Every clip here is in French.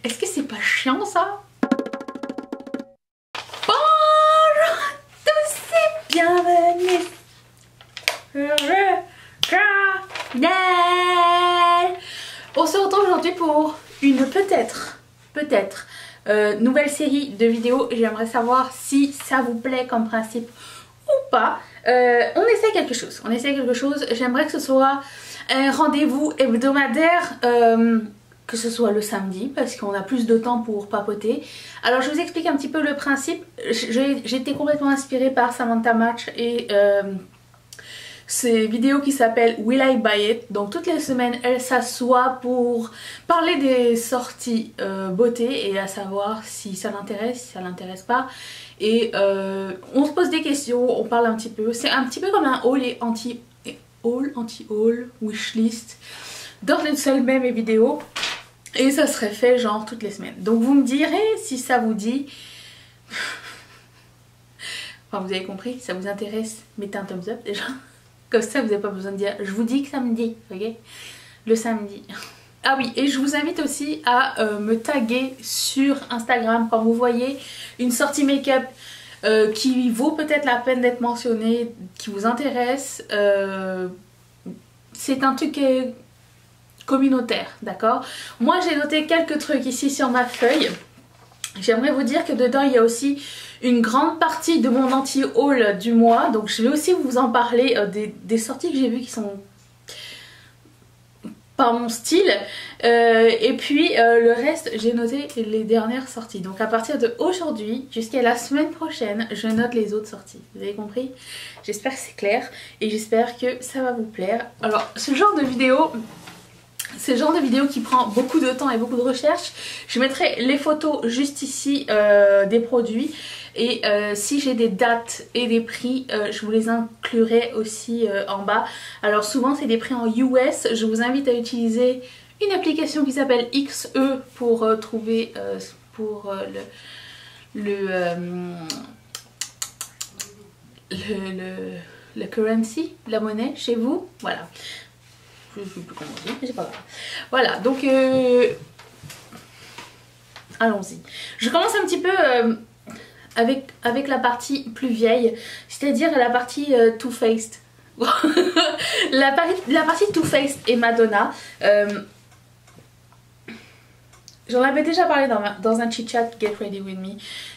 Est-ce que c'est pas chiant ça? Bonjour à tous et bienvenue sur le canal. On se retrouve aujourd'hui pour une peut-être nouvelle série de vidéos. J'aimerais savoir si ça vous plaît comme principe ou pas. On essaie quelque chose. J'aimerais que ce soit un rendez-vous hebdomadaire, que ce soit le samedi parce qu'on a plus de temps pour papoter. Alors je vous explique un petit peu le principe. J'ai été complètement inspirée par Samantha Match et ces vidéos qui s'appellent Will I Buy It. Donc toutes les semaines elle s'assoit pour parler des sorties beauté et à savoir si ça l'intéresse, si ça l'intéresse pas. Et on se pose des questions, on parle un petit peu. C'est un petit peu comme un haul et anti-haul, wishlist dans une seule même vidéo. Et ça serait fait genre toutes les semaines. Donc vous me direz si ça vous dit. Enfin vous avez compris, si ça vous intéresse, mettez un thumbs up déjà. Comme ça vous n'avez pas besoin de dire je vous dis que samedi, ok? Le samedi. Ah oui, et je vous invite aussi à me taguer sur Instagram quand vous voyez une sortie make-up qui vaut peut-être la peine d'être mentionnée, qui vous intéresse. C'est un truc communautaire, d'accord? Moi j'ai noté quelques trucs ici sur ma feuille. J'aimerais vous dire que dedans il y a aussi une grande partie de mon anti-haul du mois. Donc je vais aussi vous en parler des sorties que j'ai vues qui sont pas mon style. Et puis le reste j'ai noté les dernières sorties. Donc à partir de aujourd'hui jusqu'à la semaine prochaine je note les autres sorties. Vous avez compris? J'espère que c'est clair et j'espère que ça va vous plaire. Alors ce genre de vidéo... C'est le genre de vidéo qui prend beaucoup de temps et beaucoup de recherche. Je mettrai les photos juste ici des produits. Et si j'ai des dates et des prix, je vous les inclurai aussi en bas. Alors souvent c'est des prix en US. Je vous invite à utiliser une application qui s'appelle XE pour trouver le currency, la monnaie chez vous. Voilà. Je ne sais plus comment on dit, mais c'est pas grave. Voilà, donc allons-y. Je commence un petit peu avec la partie plus vieille, c'est-à-dire la partie Too Faced. la partie Too Faced et Madonna. J'en avais déjà parlé dans un chit-chat Get Ready With Me.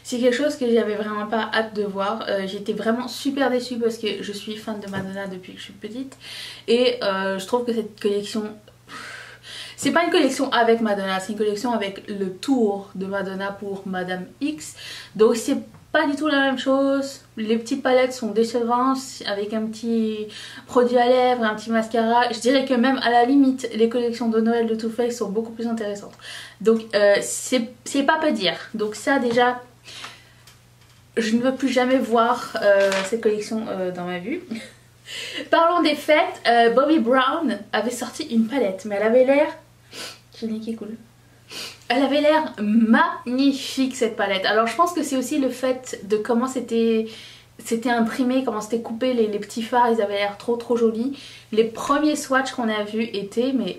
C'est quelque chose que j'avais vraiment pas hâte de voir. J'étais vraiment super déçue parce que je suis fan de Madonna depuis que je suis petite. Et je trouve que cette collection... C'est pas une collection avec Madonna, c'est une collection avec le tour de Madonna pour Madame X. Donc c'est pas du tout la même chose. Les petites palettes sont décevantes avec un petit produit à lèvres, un petit mascara. Je dirais que même à la limite les collections de Noël de Too Faced sont beaucoup plus intéressantes. Donc c'est pas peu dire. Donc ça déjà, je ne veux plus jamais voir cette collection dans ma vue. Parlons des fêtes, Bobbi Brown avait sorti une palette, mais elle avait l'air... J'ai le nez qui est cool. Elle avait l'air magnifique cette palette. Alors je pense que c'est aussi le fait de comment c'était imprimé, comment c'était coupé, les petits fards, ils avaient l'air trop jolis. Les premiers swatchs qu'on a vus étaient mais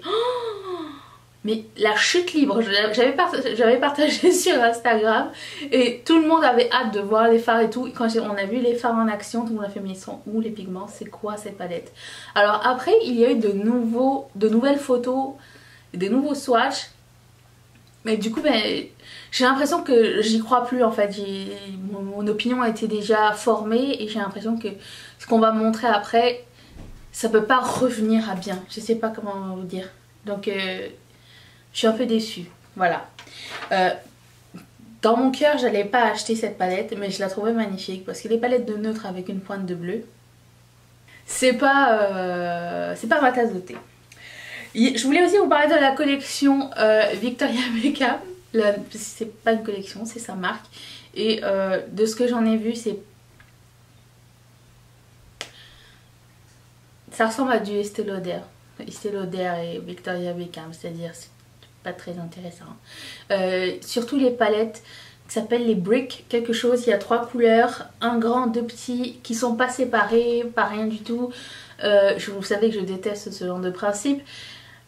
la chute libre. J'avais partagé sur Instagram et tout le monde avait hâte de voir les fards et tout. Quand on a vu les fards en action, tout le monde a fait mais ils sont où les pigments? C'est quoi cette palette? Alors après il y a eu de nouvelles photos, des nouveaux swatchs. Mais du coup j'ai l'impression que j'y crois plus en fait. Mon opinion a été déjà formée et j'ai l'impression que ce qu'on va me montrer après ça peut pas revenir à bien. Je sais pas comment vous dire. Donc je suis un peu déçue. Voilà. Dans mon cœur j'allais pas acheter cette palette mais je la trouvais magnifique parce que les palettes de neutre avec une pointe de bleu c'est pas ma tasse de thé. Je voulais aussi vous parler de la collection Victoria Beckham. C'est pas une collection, c'est sa marque. Et de ce que j'en ai vu, ça ressemble à du Estée Lauder. Estée Lauder et Victoria Beckham, c'est-à-dire c'est pas très intéressant. Surtout les palettes qui s'appellent les Brick quelque chose. Il y a 3 couleurs, un grand, 2 petits, qui sont pas séparés, pas rien du tout. Vous savez que je déteste ce genre de principe.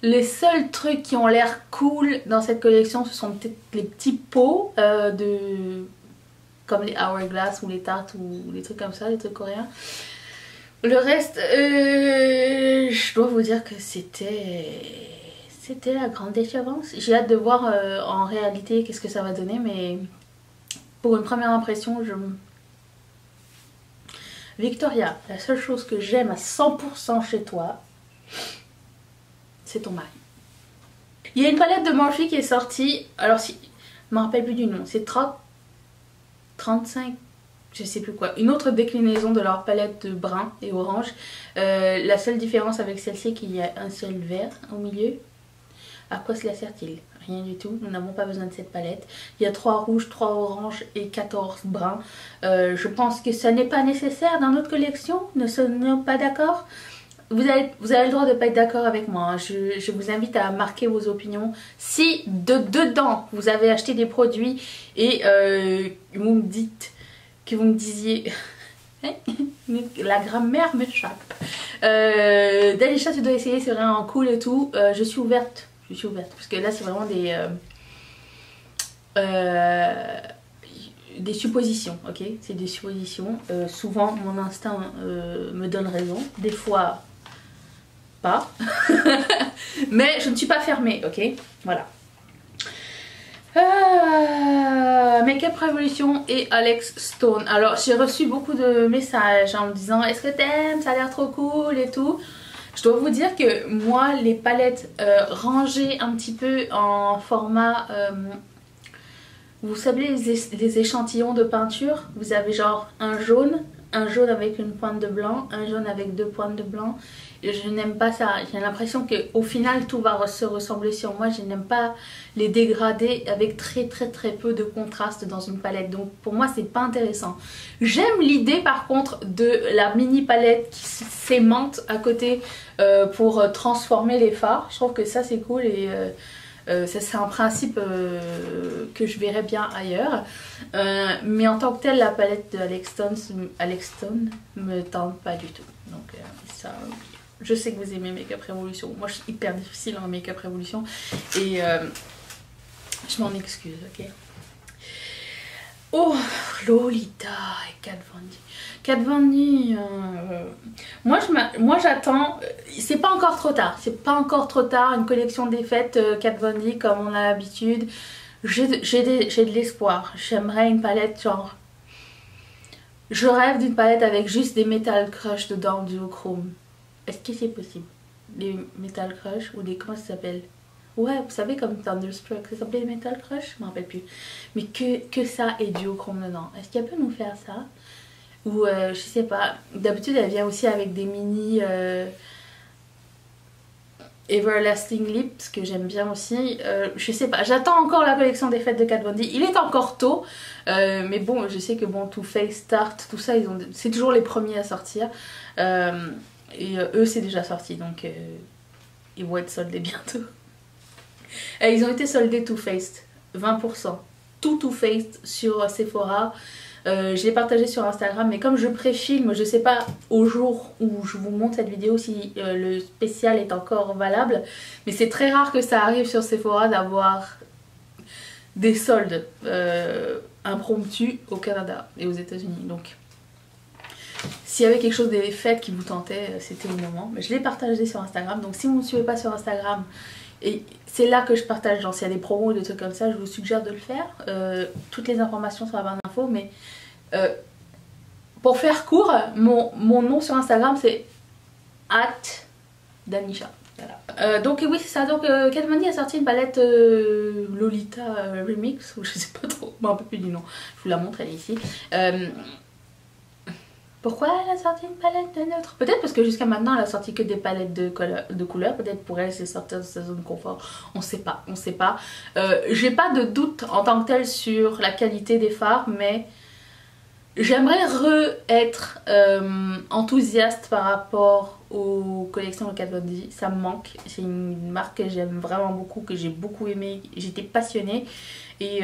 Les seuls trucs qui ont l'air cool dans cette collection, ce sont peut-être les petits pots comme les hourglass ou les tartes ou les trucs comme ça, les trucs coréens. Le reste, je dois vous dire que c'était la grande décevance. J'ai hâte de voir en réalité qu'est-ce que ça va donner, mais pour une première impression, Victoria, la seule chose que j'aime à 100% chez toi, c'est ton mari. Il y a une palette de Morphe qui est sortie, alors si, je me rappelle plus du nom, c'est 35, je sais plus quoi, une autre déclinaison de leur palette de brun et orange. La seule différence avec celle-ci, c'est qu'il y a un seul vert au milieu. À quoi cela sert-il? Rien du tout, nous n'avons pas besoin de cette palette. Il y a 3 rouges, 3 oranges et 14 bruns. Je pense que ça n'est pas nécessaire dans notre collection, ne sommes-nous pas d'accord? Vous avez le droit de ne pas être d'accord avec moi, hein. Je vous invite à marquer vos opinions. Si dedans vous avez acheté des produits et vous me dites que vous me disiez... la grammaire m'échappe. Dalisha, tu dois essayer, c'est vraiment cool et tout. Je suis ouverte parce que là c'est vraiment des suppositions, ok? C'est des suppositions. Souvent mon instinct me donne raison, des fois pas. Mais je ne suis pas fermée, ok? Voilà. Make-up Revolution et Alex Stone. Alors j'ai reçu beaucoup de messages en me disant est-ce que t'aimes, ça a l'air trop cool et tout. Je dois vous dire que moi les palettes rangées un petit peu en format vous savez les échantillons de peinture, vous avez genre un jaune avec une pointe de blanc, un jaune avec 2 pointes de blanc. Je n'aime pas ça, j'ai l'impression qu'au final tout va se ressembler sur moi. Je n'aime pas les dégradés avec très peu de contraste dans une palette, donc pour moi c'est pas intéressant. J'aime l'idée par contre de la mini palette qui s'aimante à côté pour transformer les fards. Je trouve que ça c'est cool et ça c'est un principe que je verrais bien ailleurs, mais en tant que telle la palette de Alex Stone me tente pas du tout, donc ça... Je sais que vous aimez Make-up Revolution. Moi je suis hyper difficile en Make-up Revolution et je m'en excuse, ok. Oh, Lolita et Kat Von D. Kat Von D, moi j'attends, c'est pas encore trop tard, une collection des fêtes Kat Von D comme on a l'habitude. J'ai de l'espoir, j'aimerais une palette genre... Je rêve d'une palette avec juste des Metal Crush dedans, duochrome. Est-ce que c'est possible? Les Metal Crush ou des... comment ça s'appelle? Ouais, vous savez comme Thunderstruck, ça s'appelait Metal Crush? Je m'en rappelle plus. Mais que ça et duochrome dedans. Est-ce qu'elle peut nous faire ça? Ou je sais pas. D'habitude elle vient aussi avec des mini Everlasting Lips que j'aime bien aussi. Je sais pas, j'attends encore la collection des fêtes de Kat Von D. Il est encore tôt. Mais bon, je sais que bon, Too Faced, Tarte, tout ça, c'est toujours les premiers à sortir. Et eux c'est déjà sorti, donc ils vont être soldés bientôt. Et ils ont été soldés Too Faced, 20%. Too Faced sur Sephora. Je l'ai partagé sur Instagram, mais comme je préfilme, je sais pas au jour où je vous montre cette vidéo si le spécial est encore valable. Mais c'est très rare que ça arrive sur Sephora d'avoir des soldes impromptus au Canada et aux États-Unis. Donc s'il y avait quelque chose des fêtes qui vous tentait, c'était le moment. Mais je l'ai partagé sur Instagram, donc si vous ne me suivez pas sur Instagram, et c'est là que je partage, genre s'il y a des promos ou des trucs comme ça, je vous suggère de le faire. Toutes les informations sur la barre d'infos, mais pour faire court, mon nom sur Instagram c'est @Danisha. Voilà. Donc oui c'est ça, donc Kat Von D a sorti une palette Lolita Remix, ou je sais pas trop, je me rappelle plus du nom, je vous la montre, elle est ici. Pourquoi elle a sorti une palette de neutre? Peut-être parce que jusqu'à maintenant elle a sorti que des palettes de couleurs. Peut-être pour elle c'est sortir de sa zone de confort. On sait pas, on sait pas. J'ai pas de doute en tant que tel sur la qualité des fards, mais j'aimerais être enthousiaste par rapport aux collections de Kat Von D. Ça me manque. C'est une marque que j'aime vraiment beaucoup, que j'ai beaucoup aimé. J'étais passionnée et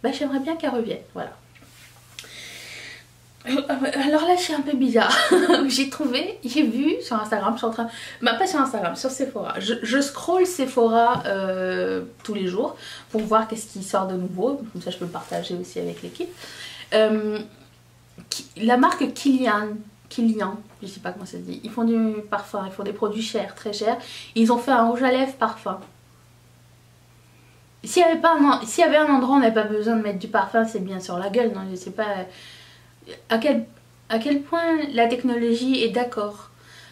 bah, j'aimerais bien qu'elle revienne. Voilà. Alors là, je suis un peu bizarre. J'ai vu sur Instagram, je suis en train. Bah, pas sur Instagram, sur Sephora. Je scroll Sephora tous les jours pour voir qu'est-ce qui sort de nouveau. Comme ça, je peux le partager aussi avec l'équipe. La marque Kilian, je sais pas comment ça se dit. Ils font du parfum, ils font des produits chers, très chers. Ils ont fait un rouge à lèvres parfum. S'il y avait un endroit où on n'avait pas besoin de mettre du parfum, c'est bien sur la gueule, non? Je sais pas à quel point la technologie est d'accord.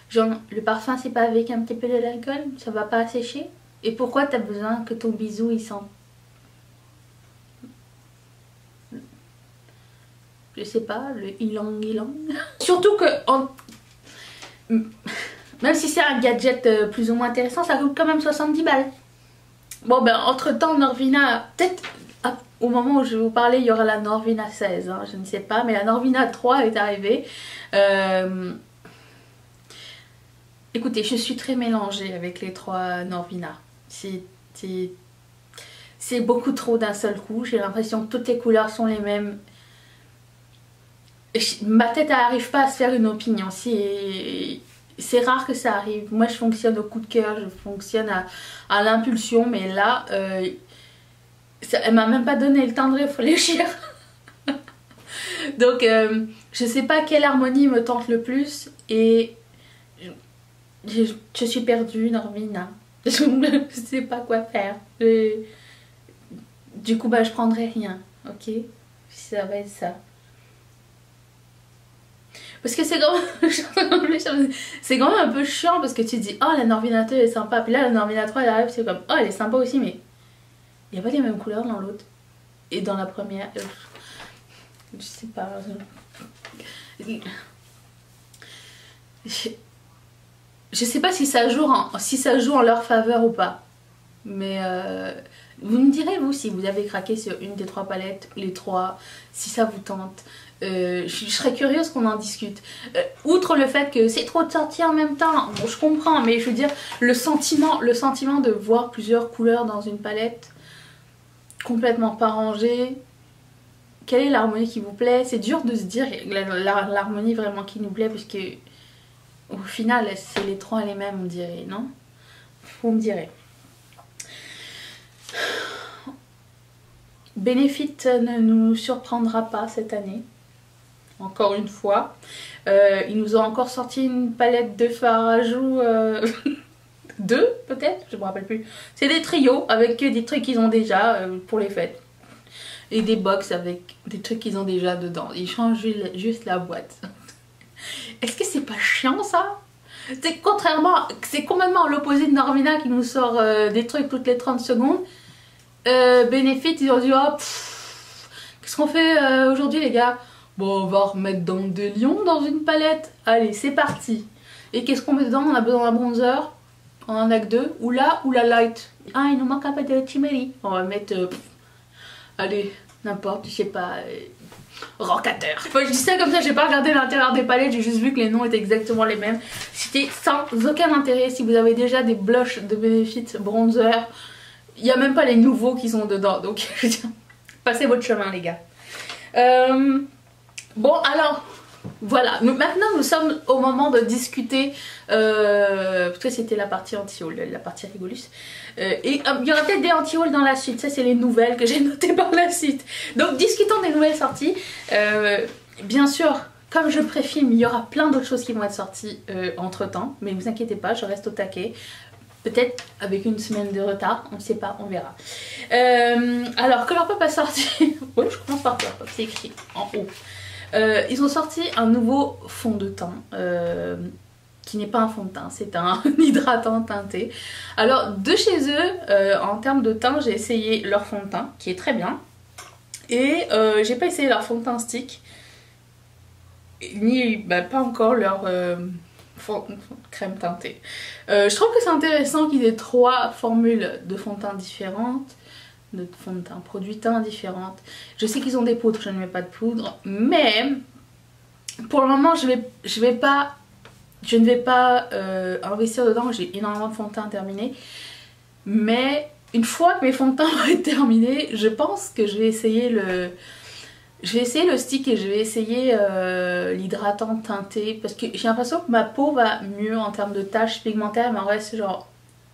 Genre, le parfum, c'est pas avec un petit peu de l'alcool, ça va pas sécher. Et pourquoi t'as besoin que ton bisou il sente, je sais pas, le ilang ilang. Surtout que même si c'est un gadget plus ou moins intéressant, ça coûte quand même 70 balles. Bon ben entre temps Norvina, peut-être au moment où je vais vous parler il y aura la Norvina 16, hein, je ne sais pas, mais la Norvina 3 est arrivée. Écoutez, je suis très mélangée avec les 3 Norvina. C'est beaucoup trop d'un seul coup, j'ai l'impression que toutes les couleurs sont les mêmes. Ma tête n'arrive pas à se faire une opinion, c'est rare que ça arrive. Moi je fonctionne au coup de cœur, je fonctionne à l'impulsion, mais là elle m'a même pas donné le temps de réfléchir. Donc je sais pas quelle harmonie me tente le plus et je suis perdue, Norvina. Je ne sais pas quoi faire. Du coup bah je prendrai rien, ok? Ça va être ça. Parce que c'est quand même un peu chiant parce que tu te dis oh la Norvina 2 est sympa, puis là la Norvina 3 elle arrive, c'est comme oh elle est sympa aussi, mais il n'y a pas les mêmes couleurs dans l'autre. Et dans la première, je sais pas. Je sais pas si ça joue en leur faveur ou pas. Mais vous me direz vous si vous avez craqué sur une des 3 palettes, les 3, si ça vous tente. Je serais curieuse qu'on en discute. Outre le fait que c'est trop de sorties en même temps, bon je comprends, mais je veux dire le sentiment de voir plusieurs couleurs dans une palette complètement pas rangée. Quelle est l'harmonie qui vous plaît? C'est dur de se dire l'harmonie vraiment qui nous plaît parce que au final c'est les 3 les mêmes on dirait, non? Vous me direz. Benefit ne nous surprendra pas cette année. Encore une fois. Ils nous ont encore sorti une palette de fards à joues. 2 peut-être, je me rappelle plus. C'est des trios avec des trucs qu'ils ont déjà pour les fêtes. Et des box avec des trucs qu'ils ont déjà dedans. Ils changent juste la boîte. Est-ce que c'est pas chiant ça? C'est complètement à l'opposé de Norvina qui nous sort des trucs toutes les 30 secondes. Benefit, ils ont dit oh, qu'est-ce qu'on fait aujourd'hui les gars? Bon, on va remettre dans des lions dans une palette. Allez, c'est parti. Et qu'est-ce qu'on met dedans? On a besoin d'un bronzer. On en a que 2. Ou la light. Ah, il nous manque un peu de chiméry. On va mettre... allez, n'importe, je sais pas... Rocateur. Enfin, je dis ça comme ça, j'ai pas regardé l'intérieur des palettes. J'ai juste vu que les noms étaient exactement les mêmes. C'était sans aucun intérêt. Si vous avez déjà des blushs de Benefit bronzer, il n'y a même pas les nouveaux qui sont dedans. Donc, passez votre chemin, les gars. Bon, alors... Voilà, maintenant nous sommes au moment de discuter, parce que c'était la partie anti-haul, la partie rigolus. Et il y aura peut-être des anti-haul dans la suite, ça c'est les nouvelles que j'ai notées par la suite. Donc discutons des nouvelles sorties. Bien sûr, comme je préfilme, il y aura plein d'autres choses qui vont être sorties entre temps, mais ne vous inquiétez pas, je reste au taquet. Peut-être avec une semaine de retard, on ne sait pas, on verra. Alors, Colourpop a sorti... oui, je commence par Colourpop, c'est écrit en haut. Ils ont sorti un nouveau fond de teint qui n'est pas un fond de teint, c'est un hydratant teinté. Alors de chez eux, en termes de teint, j'ai essayé leur fond de teint qui est très bien. Et j'ai pas essayé leur fond de teint stick, ni pas encore leur crème teintée. Je trouve que c'est intéressant qu'ils aient 3 formules de fond de teint différentes. De fond de teint, produits teints différentes. Je sais qu'ils ont des poudres, je ne mets pas de poudre, mais pour le moment je ne vais pas investir dedans. J'ai énormément de fond de teint terminé, mais une fois que mes fonds de teint vont être terminés, je pense que je vais essayer Je vais essayer le stick et je vais essayer l'hydratant teinté parce que j'ai l'impression que ma peau va mieux en termes de taches pigmentaires, mais en vrai c'est genre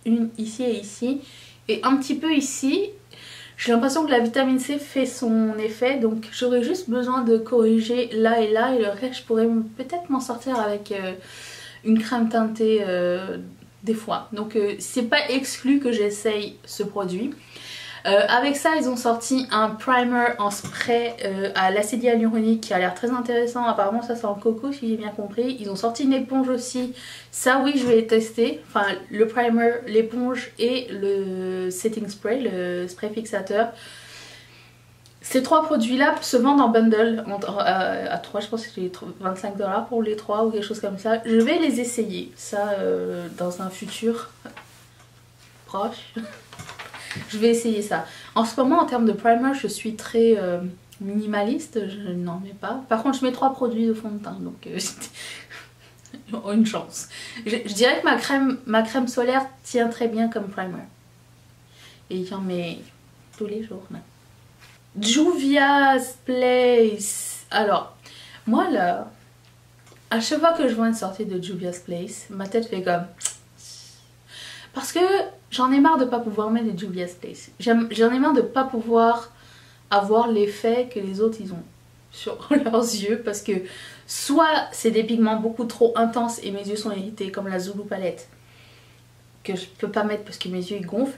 une ici et ici et un petit peu ici. J'ai l'impression que la vitamine C fait son effet, donc j'aurais juste besoin de corriger là et là, et le reste je pourrais peut-être m'en sortir avec une crème teintée des fois. Donc c'est pas exclu que j'essaye ce produit. Avec ça, ils ont sorti un primer en spray à l'acide hyaluronique qui a l'air très intéressant. Apparemment, ça sent le coco si j'ai bien compris. Ils ont sorti une éponge aussi. Ça, oui, je vais les tester. Enfin, le primer, l'éponge et le setting spray, le spray fixateur. Ces trois produits-là se vendent en bundle à 3, je pense que c'est 25 $ pour les 3 ou quelque chose comme ça. Je vais les essayer, ça, dans un futur proche. Je vais essayer ça. En ce moment, en termes de primer, je suis très minimaliste. Je n'en mets pas. Par contre, je mets 3 produits de fond de teint. Donc, une chance. Je dirais que ma crème solaire tient très bien comme primer. Et j'en mets tous les jours maintenant. Juvia's Place. Alors, moi là, à chaque fois que je vois une sortie de Juvia's Place, ma tête fait comme... Parce que j'en ai marre de pas pouvoir mettre des Juvia's Place. J'en ai marre de pas pouvoir avoir l'effet que les autres ils ont sur leurs yeux. Parce que soit c'est des pigments beaucoup trop intenses et mes yeux sont irrités, comme la Zulu palette, que je peux pas mettre parce que mes yeux ils gonflent.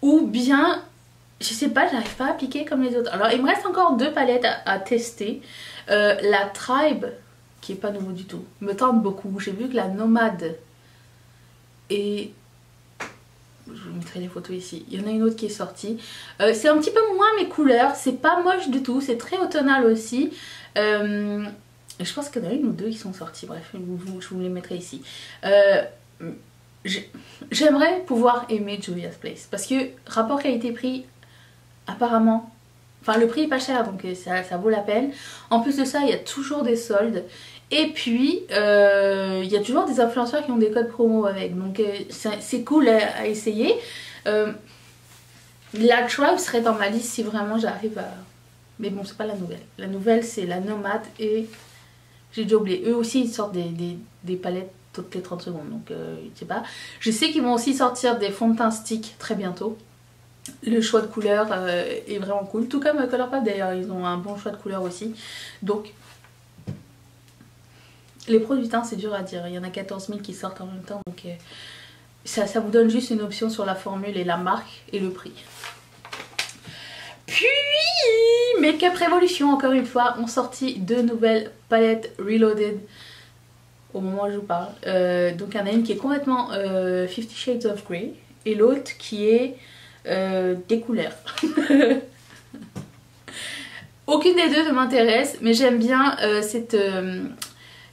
Ou bien, je sais pas, j'arrive pas à appliquer comme les autres. Alors il me reste encore 2 palettes à tester. La Tribe, qui est pas nouveau du tout, me tente beaucoup. J'ai vu que la Nomade et... Je vous mettrai les photos ici. Il y en a une autre qui est sortie. C'est un petit peu moins mes couleurs. C'est pas moche du tout. C'est très automnal aussi. Je pense qu'il y en a une ou 2 qui sont sorties. Bref, je vous les mettrai ici. J'aimerais pouvoir aimer Juvia's Place. Parce que rapport qualité-prix, apparemment... Enfin, le prix est pas cher, donc ça vaut la peine. En plus de ça, il y a toujours des soldes. Et puis, il y a toujours des influenceurs qui ont des codes promo avec. Donc, c'est cool à essayer. La Tribe serait dans ma liste si vraiment j'arrive à... Mais bon, c'est pas la nouvelle. La nouvelle, c'est la Nomade et... J'ai déjà oublié. Eux aussi, ils sortent des palettes toutes les 30 secondes. Donc, je sais pas. Je sais qu'ils vont aussi sortir des fonds de teint stick très bientôt. Le choix de couleurs est vraiment cool. Tout comme Colourpop d'ailleurs, ils ont un bon choix de couleurs aussi. Donc... Les produits teints, c'est dur à dire, il y en a 14 000 qui sortent en même temps, donc ça vous donne juste une option sur la formule et la marque et le prix. Puis, Makeup Revolution, encore une fois, ont sorti 2 nouvelles palettes Reloaded au moment où je vous parle. Donc il y en a une qui est complètement 50 Shades of Grey et l'autre qui est des couleurs. Aucune des deux ne m'intéresse, mais j'aime bien cette...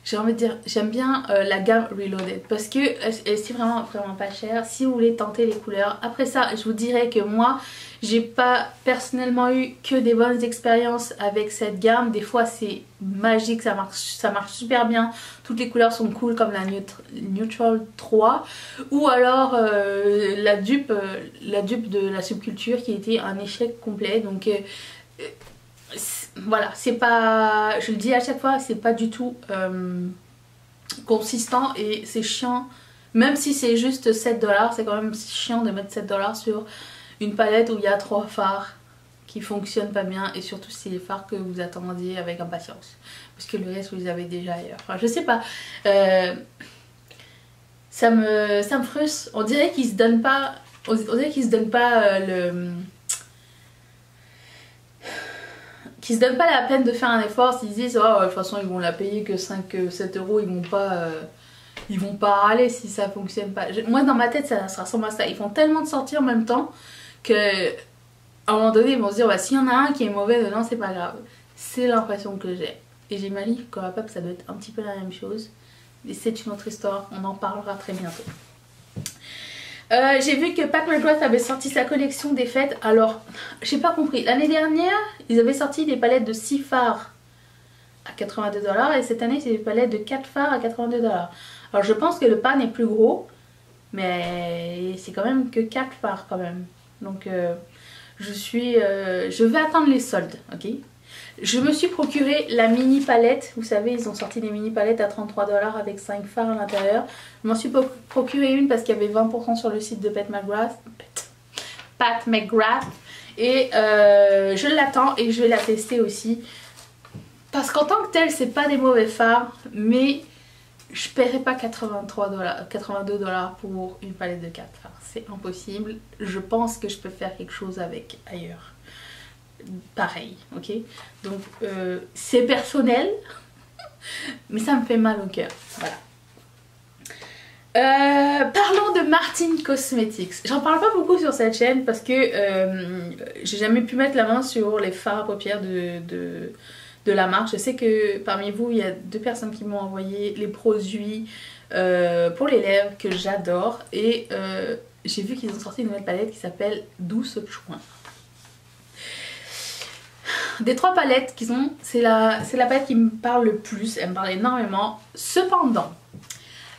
j'ai envie de dire, j'aime bien la gamme Reloaded parce que c'est vraiment pas cher si vous voulez tenter les couleurs. Après ça, je vous dirais que moi, j'ai pas personnellement eu que des bonnes expériences avec cette gamme. Des fois, c'est magique, ça marche super bien. Toutes les couleurs sont cool comme la Neutral 3 ou alors la dupe de la subculture qui était un échec complet. Donc voilà, c'est pas, je le dis à chaque fois, c'est pas du tout consistant et c'est chiant. Même si c'est juste 7 $, c'est quand même chiant de mettre 7 $ sur une palette où il y a 3 fards qui fonctionnent pas bien et surtout c'est les fards que vous attendiez avec impatience. Parce que le reste vous les avez déjà ailleurs. Enfin, je sais pas. Ça me frustre. On dirait qu'ils se donnent pas. On dirait qu'ils se donnent pas qui se donnent pas la peine de faire un effort s'ils disent oh de toute façon ils vont la payer que 5-7 €, ils vont pas râler si ça fonctionne pas. Moi dans ma tête ça ressemble à ça, ils font tellement de sorties en même temps que à un moment donné ils vont se dire bah, s'il y en a un qui est mauvais dedans c'est pas grave. C'est l'impression que j'ai. Et j'imagine que Colourpop ça doit être un petit peu la même chose. Et c'est une autre histoire, on en parlera très bientôt. J'ai vu que Pat McGrath avait sorti sa collection des fêtes. Alors, j'ai pas compris. L'année dernière, ils avaient sorti des palettes de 6 fards à 82 $ et cette année, c'est des palettes de 4 fards à 82 $. Alors, je pense que le pan est plus gros, mais c'est quand même que 4 fards quand même. Donc, je vais attendre les soldes, ok? Je me suis procuré la mini palette. Vous savez, ils ont sorti des mini palettes à 33 $ avec 5 fards à l'intérieur. Je m'en suis procuré une parce qu'il y avait 20% sur le site de Pat McGrath. Et je l'attends et je vais la tester aussi. Parce qu'en tant que tel, c'est pas des mauvais fards, mais je paierai pas 82 $ pour une palette de 4 fards. C'est impossible. Je pense que je peux faire quelque chose avec ailleurs. Pareil, ok? Donc c'est personnel, mais ça me fait mal au cœur. Voilà. Parlons de Martine Cosmetics. J'en parle pas beaucoup sur cette chaîne parce que j'ai jamais pu mettre la main sur les fards à paupières de la marque. Je sais que parmi vous, il y a 2 personnes qui m'ont envoyé les produits pour les lèvres que j'adore. Et j'ai vu qu'ils ont sorti une nouvelle palette qui s'appelle Douce Chouin. Des 3 palettes qu'ils ont, c'est la palette qui me parle le plus. Elle me parle énormément. Cependant,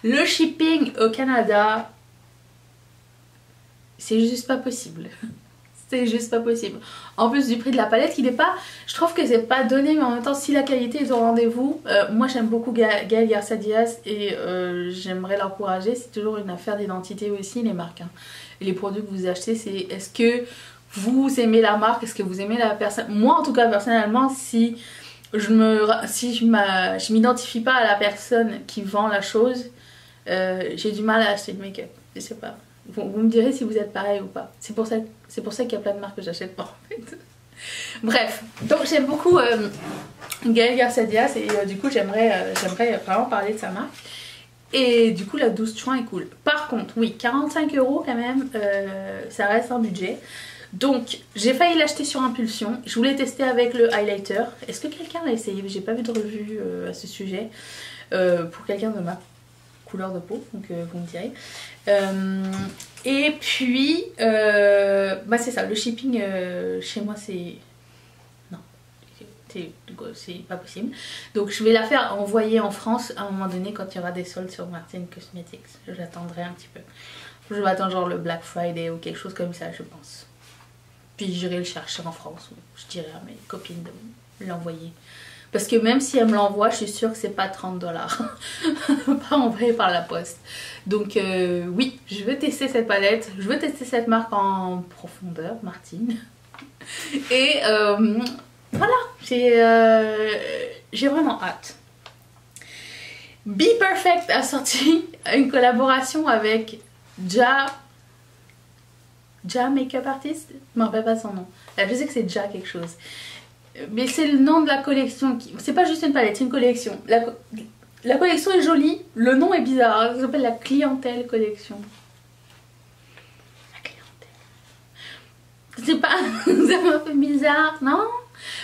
le shipping au Canada, c'est juste pas possible. C'est juste pas possible. En plus du prix de la palette qui n'est pas... Je trouve que c'est pas donné, mais en même temps si la qualité est au rendez-vous. Moi j'aime beaucoup Gaël Garcia Diaz et j'aimerais l'encourager. C'est toujours une affaire d'identité aussi les marques. Hein. Et les produits que vous achetez, c'est est-ce que vous aimez la marque, est-ce que vous aimez la personne. Moi en tout cas personnellement, si je m'identifie pas à la personne qui vend la chose, j'ai du mal à acheter le make-up. Je sais pas. Vous me direz si vous êtes pareil ou pas. C'est pour ça qu'il y a plein de marques que j'achète pas en fait. Bref, donc j'aime beaucoup Gaël Garcia Diaz et du coup j'aimerais vraiment parler de sa marque. Et du coup la Douce Chouin est cool. Par contre, oui, 45 € quand même, ça reste un budget. Donc j'ai failli l'acheter sur impulsion. Je voulais tester avec le highlighter. Est-ce que quelqu'un l'a essayé? J'ai pas vu de revue à ce sujet. Pour quelqu'un de ma couleur de peau, donc vous me direz. Et puis bah c'est ça, le shipping chez moi c'est... Non, c'est pas possible. Donc je vais la faire envoyer en France à un moment donné quand il y aura des soldes sur Martine Cosmetics. J'attendrai un petit peu. Je vais attendre genre le Black Friday ou quelque chose comme ça, je pense. Puis j'irai le chercher en France. Je dirai à mes copines de l'envoyer. Parce que même si elle me l'envoie, je suis sûre que c'est pas 30 $. Pas envoyé par la poste. Donc oui, je veux tester cette palette. Je veux tester cette marque en profondeur, Martine. Et voilà, j'ai vraiment hâte. Be Perfect a sorti une collaboration avec Ja Makeup Artist. Je me rappelle pas son nom. Je sais que c'est Ja quelque chose. Mais c'est le nom de la collection. C'est pas juste une palette, c'est une collection. La collection est jolie, le nom est bizarre. Ça s'appelle la Clientèle Collection. La Clientèle. C'est pas... C'est un peu bizarre, non?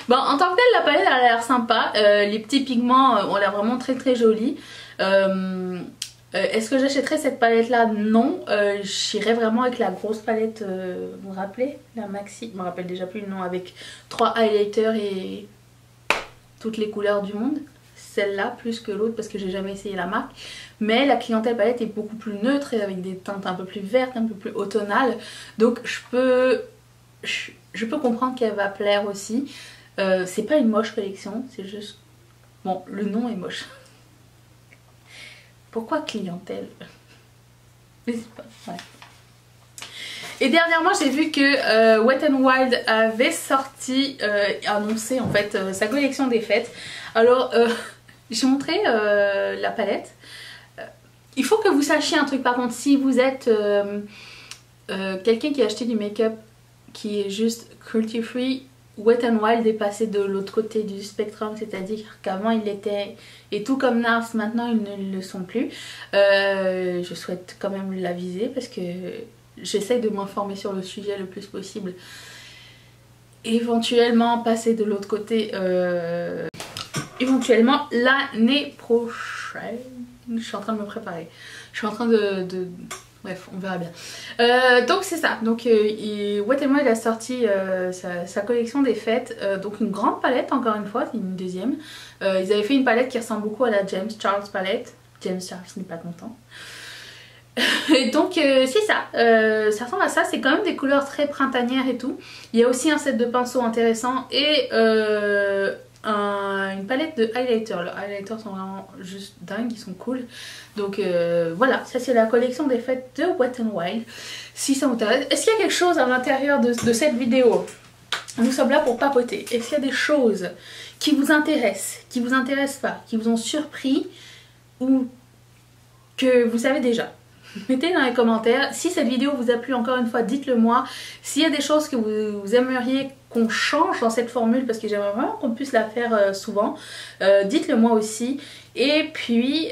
Bon, en tant que telle, la palette elle a l'air sympa. Les petits pigments ont l'air vraiment très très jolis. Est-ce que j'achèterais cette palette là? Non, j'irais vraiment avec la grosse palette, vous vous rappelez? La Maxi, je me rappelle déjà plus le nom, avec 3 highlighters et toutes les couleurs du monde. Celle-là plus que l'autre parce que j'ai jamais essayé la marque. Mais la Clientèle palette est beaucoup plus neutre et avec des teintes un peu plus vertes, un peu plus automnales. Donc je peux comprendre qu'elle va plaire aussi. C'est pas une moche collection, c'est juste... Bon, le nom est moche. Pourquoi Clientèle? Je sais pas, ouais. Et dernièrement j'ai vu que Wet n Wild avait annoncé en fait sa collection des fêtes. Alors j'ai montré la palette. Il faut que vous sachiez un truc par contre, si vous êtes quelqu'un qui a acheté du make-up qui est juste cruelty free, Wet n Wild est passé de l'autre côté du spectrum, c'est-à-dire qu'avant il était, et tout comme NARS maintenant ils ne le sont plus. Je souhaite quand même l'aviser parce que j'essaie de m'informer sur le sujet le plus possible. Éventuellement passer de l'autre côté, éventuellement l'année prochaine. Je suis en train de me préparer. Je suis en train de... Bref, on verra bien. Donc c'est ça. Donc Wet n Wild a sorti sa collection des fêtes. Donc une grande palette encore une fois, c'est une deuxième. Ils avaient fait une palette qui ressemble beaucoup à la James Charles palette. James Charles n'est pas content. Et donc c'est ça, ça ressemble à ça, c'est quand même des couleurs très printanières et tout. Il y a aussi un set de pinceaux intéressant et une palette de highlighters. Les highlighters sont vraiment juste dingues, ils sont cool. Donc voilà, ça c'est la collection des fêtes de Wet n Wild. Si ça vous intéresse, est-ce qu'il y a quelque chose à l'intérieur de cette vidéo? Nous sommes là pour papoter. Est-ce qu'il y a des choses qui vous intéressent pas, qui vous ont surpris ou que vous savez déjà? Mettez dans les commentaires. Si cette vidéo vous a plu, encore une fois, dites-le moi. S'il y a des choses que vous aimeriez qu'on change dans cette formule, parce que j'aimerais vraiment qu'on puisse la faire souvent, dites-le moi aussi. Et puis,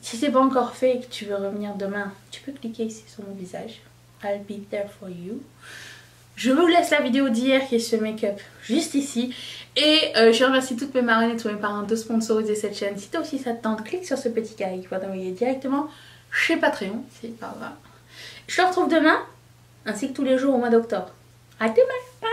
si c'est pas encore fait et que tu veux revenir demain, tu peux cliquer ici sur mon visage. I'll be there for you. Je vous laisse la vidéo d'hier qui est ce make-up juste ici. Et je remercie toutes mes marionnettes et mes parents de sponsoriser cette chaîne. Si toi aussi ça te tente, clique sur ce petit carré qui va t'envoyer directement chez Patreon. C'est par là. Je te retrouve demain, ainsi que tous les jours au mois d'octobre. À demain, bye!